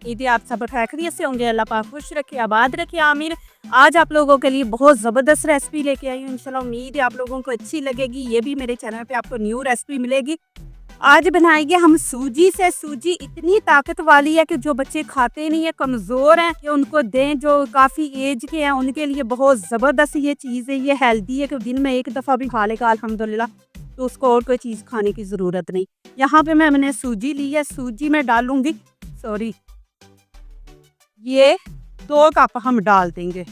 ईदी आप सब खैरियत से होंगे। अल्लाह पाक खुश रखे, आबाद रखे, आमीन। आज आप लोगों के लिए बहुत ज़बरदस्त रेसिपी लेके आई हूँ। इंशाल्लाह उम्मीद है आप लोगों को अच्छी लगेगी। ये भी मेरे चैनल पे आपको न्यू रेसिपी मिलेगी। आज बनाएंगे हम सूजी से। सूजी इतनी ताकत वाली है कि जो बच्चे खाते नहीं है, कमज़ोर हैं, कि उनको दें। जो काफ़ी एज के हैं उनके लिए बहुत ज़बरदस्त ये चीज़ है। ये हेल्दी है कि दिन में एक दफ़ा भी खा लेगा अल्हम्दुलिल्लाह, तो उसको और कोई चीज़ खाने की ज़रूरत नहीं। यहाँ पे मैंने सूजी ली है। सूजी में डालूंगी, सॉरी, ये 2 कप हम डाल देंगे।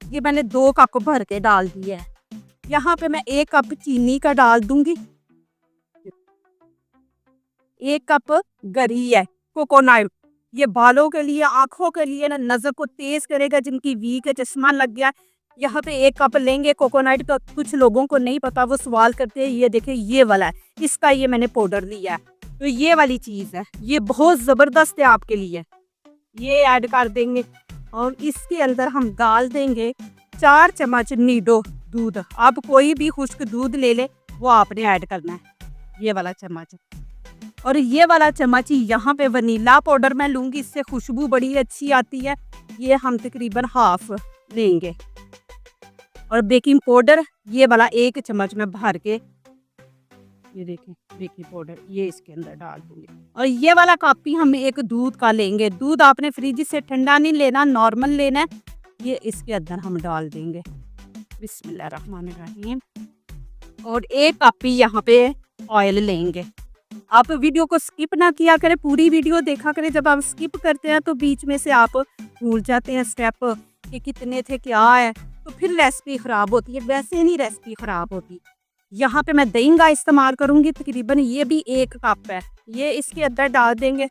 ये मैंने 2 कप भर के डाल दिया है। यहाँ पे मैं 1 कप चीनी का डाल दूंगी। 1 कप गरी है, कोकोनट। ये बालों के लिए, आंखों के लिए ना, नजर को तेज करेगा। जिनकी वीक है, चश्मा लग गया, यहाँ पे 1 कप लेंगे कोकोनट का। कुछ लोगों को नहीं पता, वो सवाल करते हैं। ये देखें, ये वाला है, इसका ये मैंने पाउडर लिया है। तो ये वाली चीज़ है, ये बहुत ज़बरदस्त है आपके लिए। ये ऐड कर देंगे और इसके अंदर हम डाल देंगे 4 चम्मच नीडो दूध। आप कोई भी खुश्क दूध ले ले, वो आपने ऐड करना है, ये वाला चम्मच। और ये वाला चम्मच यहाँ पे वनीला पाउडर मैं लूँगी, इससे खुशबू बड़ी अच्छी आती है। ये हम तकरीबन हाफ लेंगे। और बेकिंग पाउडर ये वाला 1 चम्मच में भर के, ये देखें बेकिंग पाउडर, ये इसके अंदर डाल दूंगी। और ये वाला कप ही हम एक दूध का लेंगे। दूध आपने फ्रिज से ठंडा नहीं लेना, नॉर्मल लेना है। ये इसके अंदर हम डाल देंगे। बिस्मिल्लाहिर्रहमानिर्रहीम। और 1 कप ही यहाँ पे ऑयल लेंगे। आप वीडियो को स्किप ना किया करें, पूरी वीडियो देखा करें। जब आप स्किप करते हैं तो बीच में से आप भूल जाते हैं स्टेप कि कितने थे, क्या है, तो फिर रेसिपी ख़राब होती है। वैसे नहीं रेसिपी ख़राब होती। यहाँ पे मैं दही का इस्तेमाल करूँगी, तकरीबन ये भी 1 कप है। ये इसके अंदर डाल देंगे।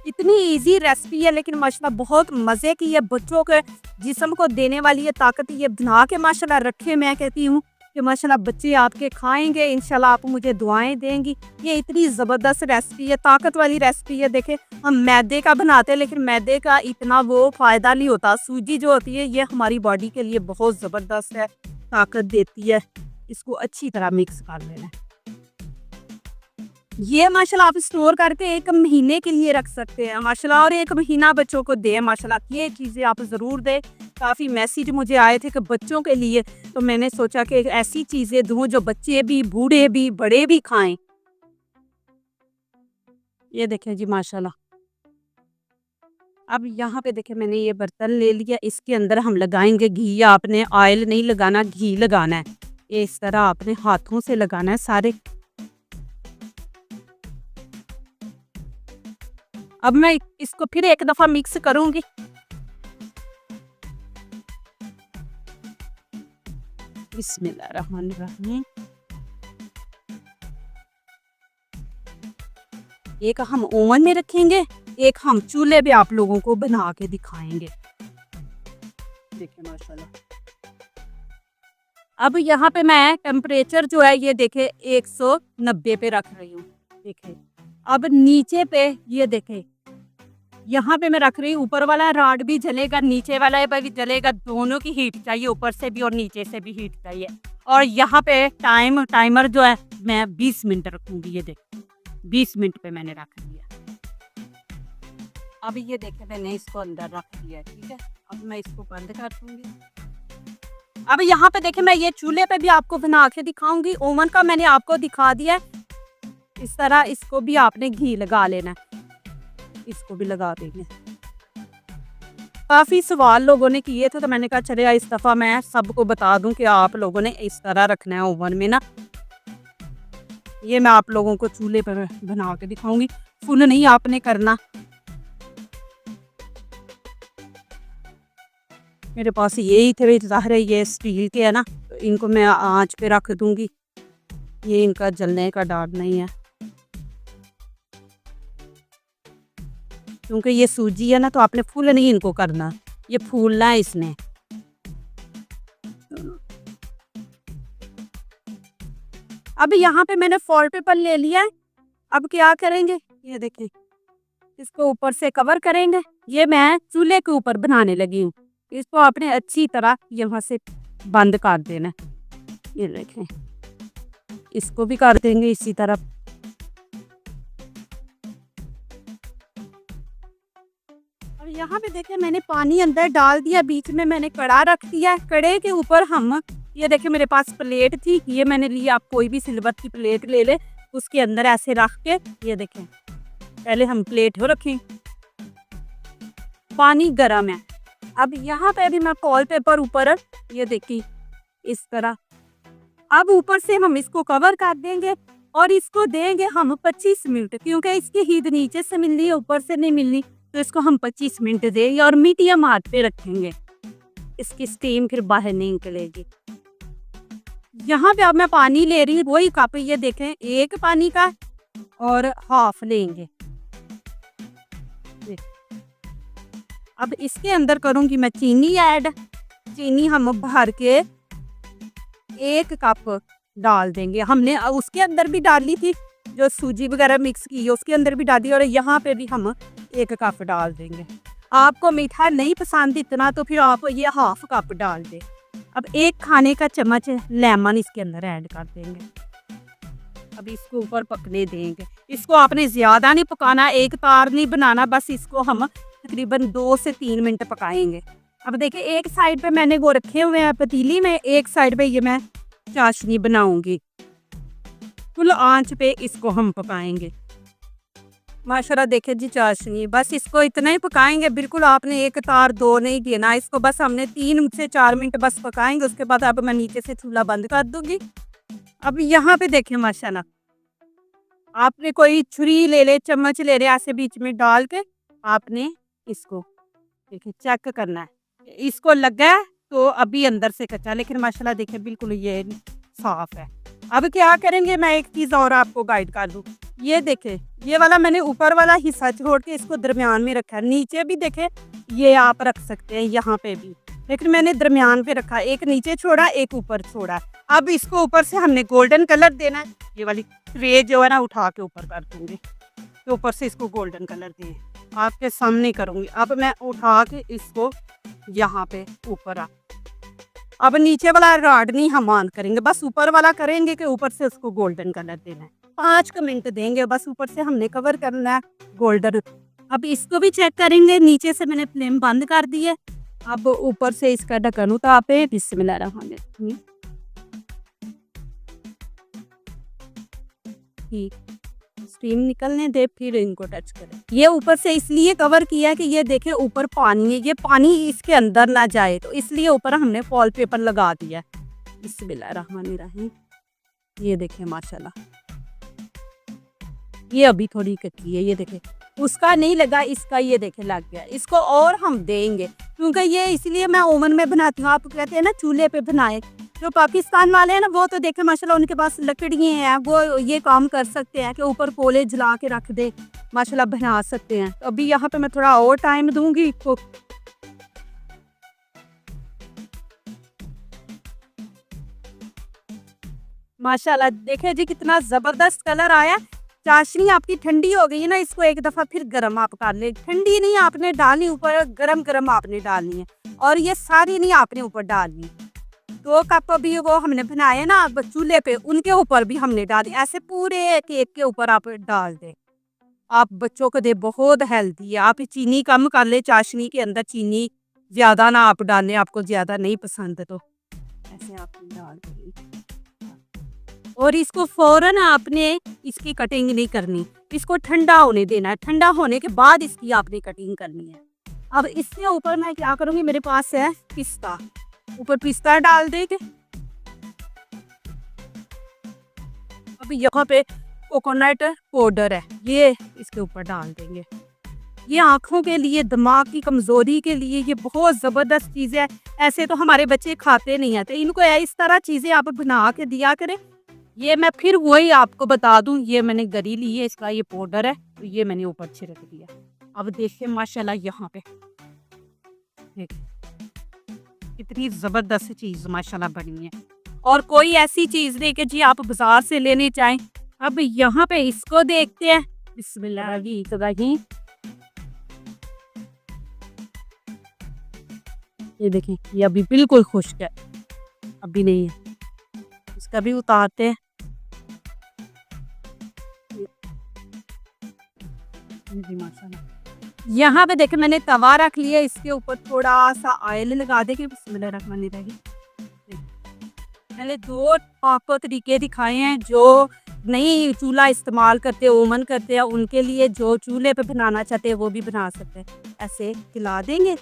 इतनी इजी रेसिपी है, लेकिन माशाल्लाह बहुत मज़े की है। बच्चों के जिस्म को देने वाली है ताकत। ये बना के माशाल्लाह रखे, मैं कहती हूँ कि माशाल्लाह बच्चे आपके खाएंगे, इंशाल्लाह आप मुझे दुआएं देंगी। ये इतनी ज़बरदस्त रेसिपी है, ताकत वाली रेसिपी है। देखें, हम मैदे का बनाते हैं, लेकिन मैदे का इतना वो फ़ायदा नहीं होता। सूजी जो होती है, ये हमारी बॉडी के लिए बहुत ज़बरदस्त है, ताकत देती है। इसको अच्छी तरह मिक्स कर लेना है। ये माशाल्लाह आप स्टोर करके 1 महीने के लिए रख सकते हैं माशाल्लाह, और 1 महीना बच्चों को दें माशाल्लाह। ये चीज़ें आप ज़रूर दें। काफ़ी मैसेज मुझे आए थे कि बच्चों के लिए, तो मैंने सोचा कि ऐसी चीज़ें दूँ जो बच्चे भी, बूढ़े भी, बड़े भी खाएं। ये देखें जी माशाल्लाह। अब यहाँ पे देखें, मैंने ये बर्तन ले लिया। इसके अंदर हम लगाएंगे घी। आपने ऑयल नहीं लगाना, घी लगाना है। ये इस तरह आपने हाथों से लगाना है सारे। अब मैं इसको फिर 1 दफ़ा मिक्स करूंगी। बिस्मिल्लाहिर्रहमानिर्रहीम। एक हम ओवन में रखेंगे, एक हम चूल्हे पे आप लोगों को बना के दिखाएंगे। देखिए माशाल्लाह। अब यहाँ पे मैं टेम्परेचर जो है, ये देखें 190 पे रख रही हूँ। देखें, अब नीचे पे ये देखें, यहाँ पे मैं रख रही हूँ। ऊपर वाला रॉड भी जलेगा, नीचे वाला भी जलेगा। दोनों की हीट चाहिए, ऊपर से भी और नीचे से भी हीट चाहिए। और यहाँ पे टाइमर जो है मैं 20 मिनट रखूँगी। ये देखें 20 मिनट पे मैंने रख दिया। अब ये देखें, मैंने इसको अंदर रख दिया। ठीक है, अब मैं इसको बंद कर दूँगी। अब यहाँ पे देखें, मैं ये चूल्हे पे भी आपको बना के दिखाऊंगी। ओवन का मैंने आपको दिखा दिया है। इस तरह इसको भी आपने घी लगा लेना है। इसको भी लगा देंगे। काफ़ी सवाल लोगों ने किए थे, तो मैंने कहा चले इस दफ़ा मैं सबको बता दूं कि आप लोगों ने इस तरह रखना है ओवन में ना। ये मैं आप लोगों को चूल्हे पर बना के दिखाऊंगी। फुल नहीं आपने करना। मेरे पास यही थे, ज़ाहिर है ये स्टील के है ना, तो इनको मैं आंच पे रख दूंगी। ये इनका जलने का डर नहीं है, क्योंकि ये सूजी है ना, तो आपने फुल नहीं इनको करना, ये फूलना है इसने। अब यहाँ पे मैंने फॉइल पेपर ले लिया है। अब क्या करेंगे, ये देखें, इसको ऊपर से कवर करेंगे। ये मैं चूल्हे के ऊपर बनाने लगी हूँ। इसको आपने अच्छी तरह यहाँ से बंद कर देना। ये देखें, इसको भी कर देंगे इसी तरह। और यहाँ पे देखिए मैंने पानी अंदर डाल दिया, बीच में मैंने कड़ा रख दिया। कड़े के ऊपर हम ये देखिए मेरे पास प्लेट थी, ये मैंने ली। आप कोई भी सिल्वर की प्लेट ले ले, उसके अंदर ऐसे रख के ये देखें, पहले हम प्लेट हो रखी, पानी गर्म है। अब यहाँ पे भी मैं कॉल पेपर ऊपर ये देखिए इस तरह। अब ऊपर से हम इसको कवर कर देंगे और इसको देंगे हम 25 मिनट, क्योंकि इसकी हीट नीचे से मिलनी है, ऊपर से नहीं मिलनी, तो इसको हम 25 मिनट देंगे और मीडियम आंच पे रखेंगे। इसकी स्टीम फिर बाहर नहीं निकलेगी। यहाँ पे अब मैं पानी ले रही हूँ, वही कप ये देखें, एक पानी का और हाफ लेंगे। अब इसके अंदर करूँगी मैं चीनी ऐड। चीनी हम भर के 1 कप डाल देंगे। हमने उसके अंदर भी डाली थी, जो सूजी वगैरह मिक्स की है उसके अंदर भी डाल दी, और यहाँ पे भी हम 1 कप डाल देंगे। आपको मीठा नहीं पसंद इतना तो फिर आप ये हाफ कप डाल दें। अब 1 खाने का चम्मच लेमन इसके अंदर ऐड कर देंगे। अब इसको ऊपर पकने देंगे। इसको आपने ज़्यादा नहीं पकाना, एक तार नहीं बनाना, बस इसको हम तकरीबन 2 से 3 मिनट पकाएंगे। अब देखिए एक साइड पे मैंने वो रखे हुए हैं पतीली में, एक साइड पे ये मैं चाशनी बनाऊंगी। फुल आंच पे इसको हम पकाएंगे। माशाल्लाह देखिए जी चाशनी, बस इसको इतना ही पकाएंगे, बिल्कुल आपने एक तार 2 नहीं देना इसको, बस हमने 3 से 4 मिनट बस पकाएंगे। उसके बाद अब मैं नीचे से चूल्हा बंद कर दूंगी। अब यहाँ पे देखिए माशाल्लाह, आपने कोई छुरी ले ले, चम्मच ले ले, ऐसे बीच में डाल के आपने इसको देखिए चेक करना है। इसको लगा है तो अभी अंदर से कच्चा, लेकिन माशाल्लाह देखिए बिल्कुल ये साफ है। अब क्या करेंगे, मैं एक चीज़ और आपको गाइड कर दूँ। ये देखे, ये वाला मैंने ऊपर वाला हिस्सा छोड़ के इसको दरमियान में रखा है। नीचे भी देखे ये आप रख सकते हैं, यहाँ पे भी, लेकिन मैंने दरमियान पे रखा। एक नीचे छोड़ा, एक ऊपर छोड़ा। अब इसको ऊपर से हमने गोल्डन कलर देना है। ये वाली ट्रे जो है ना उठा के ऊपर कर दूंगी, तो ऊपर से इसको गोल्डन कलर दिए आपके सामने करूंगी। अब मैं उठा के इसको यहाँ पे ऊपर अब नीचे वाला रॉड नहीं हम ऑन करेंगे, बस ऊपर वाला करेंगे कि ऊपर से उसको गोल्डन कलर देना है। 5 मिनट देंगे, बस ऊपर से हमने कवर करना है गोल्डन। अब इसको भी चेक करेंगे। नीचे से मैंने फ्लेम बंद कर दी है। अब ऊपर से इसका ढक्कन उतार पे बिस्मिल्लाहिर्रहमानिर्रहीम। ठीक, स्टीम निकलने दे, फिर इनको टच करें। ये ऊपर से इसलिए कवर किया कि ये देखें ऊपर पानी है, ये पानी इसके अंदर ना जाए, तो इसलिए ऊपर हमने फॉल पेपर लगा दिया। बिस्मिल्लाहिर्रहमानिर्रहीम। ये देखें माशाल्लाह, ये अभी थोड़ी कच्ची है, ये देखें उसका नहीं लगा, इसका ये देखे लग गया। इसको और हम देंगे, क्योंकि ये इसलिए मैं ओवन में बनाती हूँ। आप कहते हैं ना चूल्हे पे बनाए, जो पाकिस्तान वाले हैं ना वो तो देखे माशाल्लाह उनके पास लकड़ियाँ हैं, वो ये काम कर सकते हैं कि ऊपर कोले जला के रख दे, माशाल्लाह बना सकते हैं। तो अभी यहाँ पे मैं थोड़ा और टाइम दूंगी इसको। माशाल्लाह देखे जी कितना जबरदस्त कलर आया। चाशनी आपकी ठंडी हो गई है ना, इसको एक दफ़ा फिर गर्म आप कर ले। ठंडी नहीं आपने डालनी, ऊपर गरम गरम आपने डालनी है, और ये सारी नहीं आपने ऊपर डालनी। 2 कप अभी वो हमने बनाए ना चूल्हे पे, उनके ऊपर भी हमने डाली। ऐसे पूरे केक के ऊपर आप डाल दें। आप बच्चों को दे, बहुत हेल्दी है। आप चीनी कम कर ले, चाशनी के अंदर चीनी ज़्यादा ना आप डालें, आपको ज़्यादा नहीं पसंद तो ऐसे आप डाल दें। और इसको फ़ौरन आपने इसकी कटिंग नहीं करनी, इसको ठंडा होने देना है। ठंडा होने के बाद इसकी आपने कटिंग करनी है। अब इसके ऊपर मैं क्या करूँगी, मेरे पास है पिस्ता, ऊपर पिस्ता डाल देंगे। अब यहाँ पे कोकोनट पाउडर है, ये इसके ऊपर डाल देंगे। ये आँखों के लिए, दिमाग की कमज़ोरी के लिए ये बहुत ज़बरदस्त चीज़ है। ऐसे तो हमारे बच्चे खाते नहीं आते, इनको इस तरह चीज़ें आप बना के दिया करें। ये मैं फिर वही आपको बता दूं, ये मैंने गरी ली है, इसका ये पाउडर है, तो ये मैंने ऊपर छिड़क दिया। अब देखिए माशाल्लाह यहाँ पे कितनी ज़बरदस्त चीज़ माशाल्लाह बनी है, और कोई ऐसी चीज़ नहीं कि जी आप बाजार से लेने चाहें। अब यहाँ पे इसको देखते हैं। बिस्मिल्लाहिर्रहमानिर्रहीम। ये देखें, ये अभी बिल्कुल खुश्क है, अभी नहीं है। इसका भी उतारते हैं। जी माशाल्लाह, यहाँ पे देखे मैंने तवा रख लिया, इसके ऊपर थोड़ा सा ऑयल लगा देंगे। बिस्मिल्लाहिर्रहमानिर्रहीम। मैंने 2 आपको तरीके दिखाए हैं, जो नहीं चूल्हा इस्तेमाल करते, ओवन करते हैं, उनके लिए जो चूल्हे पे बनाना चाहते हैं वो भी बना सकते हैं। ऐसे खिला देंगे।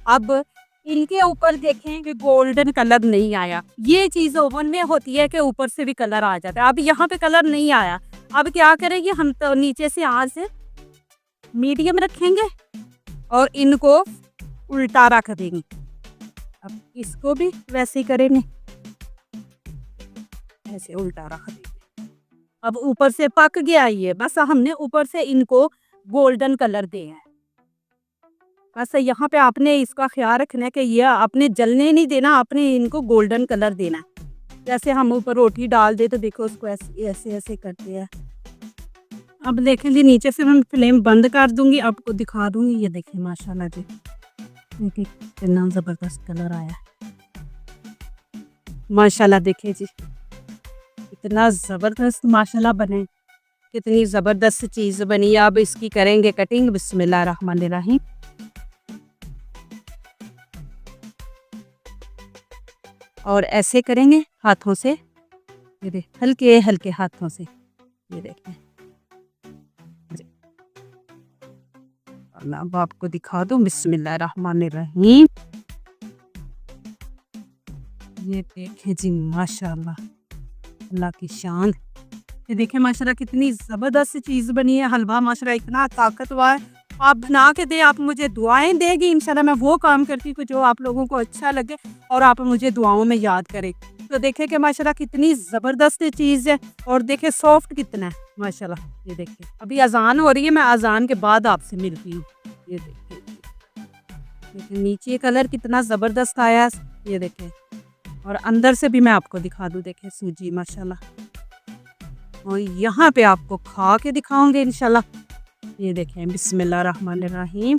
अब इनके ऊपर देखें कि गोल्डन कलर नहीं आया। ये चीज़ ओवन में होती है कि ऊपर से भी कलर आ जाता है। अब यहाँ पे कलर नहीं आया। अब क्या करेंगे हम, तो नीचे से आंच मीडियम रखेंगे और इनको उल्टा रख देंगे। अब इसको भी वैसे ही करेंगे, ऐसे उल्टा रख देंगे। अब ऊपर से पक गया ये, बस हमने ऊपर से इनको गोल्डन कलर दिया है। बस यहाँ पे आपने इसका ख्याल रखना है कि ये आपने जलने नहीं देना, आपने इनको गोल्डन कलर देना है। जैसे हम ऊपर रोटी डाल दे तो देखो उसको ऐसे ऐसे ऐसे करते हैं। अब देखें जी, नीचे से मैं फ्लेम बंद कर दूंगी, आपको दिखा दूंगी। ये देखें माशाल्लाह जी, देखिए कितना ज़बरदस्त कलर आया है माशाल्लाह। देखिए जी इतना ज़बरदस्त माशाल्लाह बने, कितनी ज़बरदस्त चीज़ बनी। अब इसकी करेंगे कटिंग। बिस्मिल्लाहिर्रहमानिर्रहीम। और ऐसे करेंगे हाथों से, ये देख हल्के हल्के हाथों से, ये देखें। अब आपको दिखा दूं। बिस्मिल्लाहिर्रहमानिर्रहीम। ये देखें जी माशाल्लाह, अल्लाह की शान। ये देखें माशाल्लाह कितनी ज़बरदस्त चीज़ बनी है। हलवा माशाल्लाह इतना ताकतवर है। आप बना के दें, आप मुझे दुआएं देंगी, इंशाल्लाह मैं वो काम करती हूँ जो आप लोगों को अच्छा लगे और आप मुझे दुआओं में याद करें। तो देखें कि माशाल्लाह कितनी ज़बरदस्त चीज़ है। और देखें सॉफ्ट कितना है माशाल्लाह। ये देखिए अभी अजान हो रही है, मैं अजान के बाद आपसे मिलती हूँ। ये देखिए नीचे कलर कितना ज़बरदस्त आया, ये देखें। और अंदर से भी मैं आपको दिखा दूँ, देखें सूजी माशाल्लाह। और यहाँ पे आपको खा के दिखाऊंगे इंशाल्लाह। ये देखें बिस्मिल्लाहिर्रहमानिर्रहीम।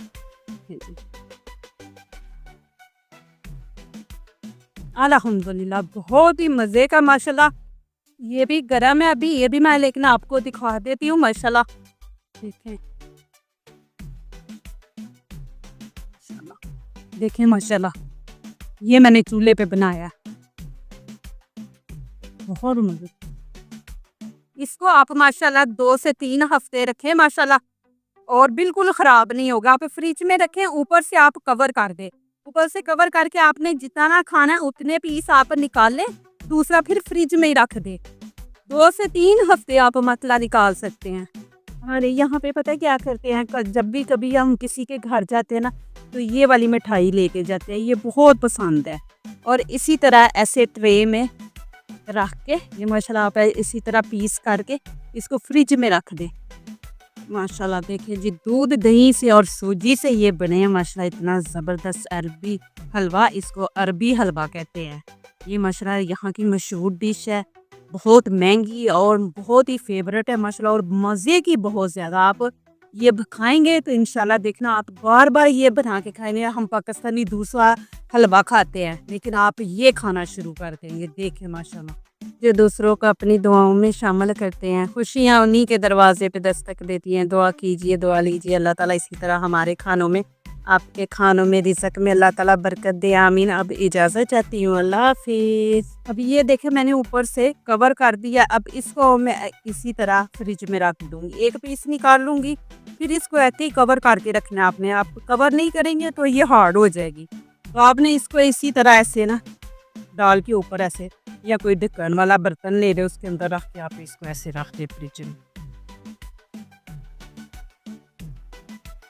अल्हम्दुलिल्लाह बहुत ही मज़े का माशाल्लाह। ये भी गरम है अभी, ये भी मैं लेकिन आपको दिखा देती हूँ माशाल्लाह। देखें देखें माशाल्लाह, ये मैंने चूल्हे पे बनाया, बहुत मज़े। इसको आप माशाल्लाह 2 से 3 हफ्ते रखें माशाल्लाह, और बिल्कुल ख़राब नहीं होगा। आप फ्रिज में रखें, ऊपर से आप कवर कर दें। ऊपर से कवर करके आपने जितना खाना है उतने पीस आप निकाल लें, दूसरा फिर फ्रिज में ही रख दें। 2 से 3 हफ्ते आप मसला निकाल सकते हैं। अरे यहाँ पे पता है क्या करते हैं, जब भी कभी हम किसी के घर जाते हैं ना, तो ये वाली मिठाई लेके जाते हैं, ये बहुत पसंद है। और इसी तरह ऐसे ट्रे में रख के ये माशाल्लाह आप इसी तरह पीस करके इसको फ्रिज में रख दें माशाल्लाह। देखिए जी दूध दही से और सूजी से ये बने हैं माशाल्लाह, इतना ज़बरदस्त अरबी हलवा। इसको अरबी हलवा कहते हैं। ये माशाल्लाह यहाँ की मशहूर डिश है, बहुत महंगी और बहुत ही फेवरेट है माशाल्लाह, और मज़े की बहुत ज़्यादा। आप ये खाएंगे तो इंशाल्लाह देखना आप बार बार ये बना के खाएंगे। हम पाकिस्तानी दूसरा हलवा खाते हैं, लेकिन आप ये खाना शुरू कर देंगे। देखें माशाल्लाह, जो दूसरों को अपनी दुआओं में शामिल करते हैं, खुशियाँ उन्हीं के दरवाजे पे दस्तक देती हैं। दुआ कीजिए, दुआ लीजिए, अल्लाह ताला इसी तरह हमारे खानों में, आपके खानों में, रिज़्क़ में अल्लाह ताला बरकत दे, आमीन। अब इजाज़त चाहती हूँ, अल्लाह हाफिज़। अब ये देखें मैंने ऊपर से कवर कर दिया। अब इसको मैं इसी तरह फ्रिज में रख दूँगी, एक पीस निकाल लूँगी, फिर इसको ऐसे ही कवर करके रखना है आपने। आप कवर नहीं करेंगे तो ये हार्ड हो जाएगी। तो आपने इसको इसी तरह ऐसे ना डाल के ऊपर ऐसे, या कोई ढक्कन वाला बर्तन ले रहे उसके अंदर रख के आप इसको ऐसे रख दे फ्रिज में।